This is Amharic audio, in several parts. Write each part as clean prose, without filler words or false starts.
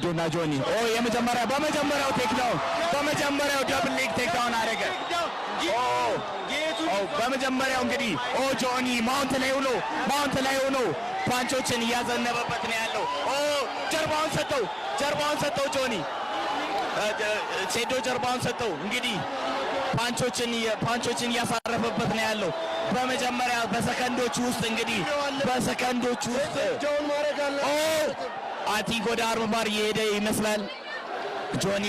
ሴዶና ጆኒ በመጀመሪያው ቴክዳውን በመጀመሪያው ደብል ሌግ ቴክዳውን አደረገ። በመጀመሪያው እንግዲህ ጆኒ ማውንት ላይ ሆኖ ፓንቾችን እያዘነበበት ነው ያለው። ጀርባውን ሰጠው ጆኒ ሴዶ ጀርባውን ሰጠው። እንግዲህ ፓንቾችን እያሳረፈበት ነው ያለው። በመጀመሪያ በሰከንዶች ውስጥ አቲክ ወደ አርም ባር እየሄደ ይመስላል። ጆኒ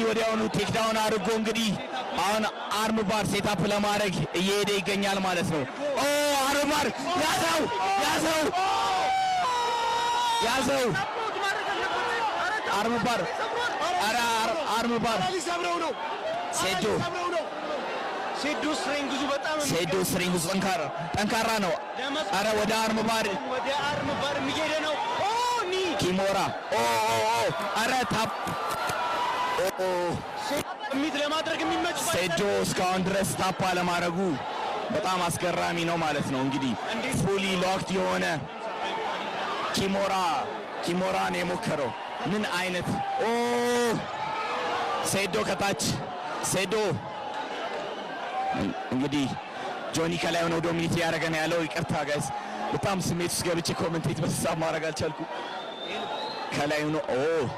ወዲያውኑ ቴክዳውን አድርጎ እንግዲህ አሁን አርም ባር ሴታፕ ለማድረግ እየሄደ ይገኛል ማለት ነው። አርም ባር ያዘው አርም ባር ሴዶ ስትሪንግዙ ጠንካራ ነው። አረ ወደ አርም ባር የሚሄደ ነው ኪሞራ። አረ ታፕ ሴዶ እስካሁን ድረስ ታፕ አለማድረጉ በጣም አስገራሚ ነው ማለት ነው። እንግዲህ ፉሊ ሎክድ የሆነ ኪሞራን የሞከረው ምን አይነት ሴዶ ከታች እንግዲህ ጆኒ ከላይ ሆኖ ዶሚኒት ያደረገ ነው ያለው። ይቅርታ ጋይስ በጣም ስሜት ውስጥ ገብቼ ኮሜንቴት በተሳብ ማድረግ አልቻልኩም። ከላይ ሆኖ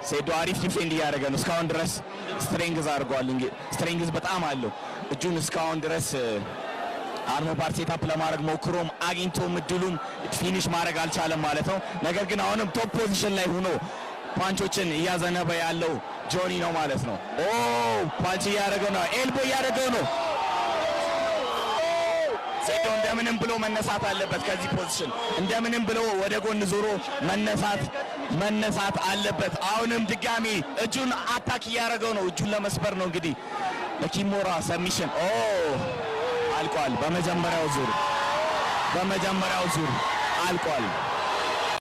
ሴዶ አሪፍ ዲፌንድ እያደረገ ነው እስካሁን ድረስ። ስትሬንግዝ አድርጓል። እንግዲህ ስትሬንግዝ በጣም አለው እጁን እስካሁን ድረስ አርም ባር ሴታፕ ለማድረግ ሞክሮም አግኝቶም እድሉን ፊኒሽ ማድረግ አልቻለም ማለት ነው። ነገር ግን አሁንም ቶፕ ፖዚሽን ላይ ሆኖ ፓንቾችን እያዘነበ ያለው ጆኒ ነው ማለት ነው። ፓንች እያደረገው ነው፣ ኤልቦ እያደረገው ነው። ሴዶ እንደምንም ብሎ መነሳት አለበት ከዚህ ፖዚሽን፣ እንደምንም ብሎ ወደ ጎን ዞሮ መነሳት አለበት። አሁንም ድጋሚ እጁን አታክ እያደረገው ነው፣ እጁን ለመስበር ነው። እንግዲህ በኪሞራ ሰሚሽን አልቋል። በመጀመሪያው ዙር አልቋል።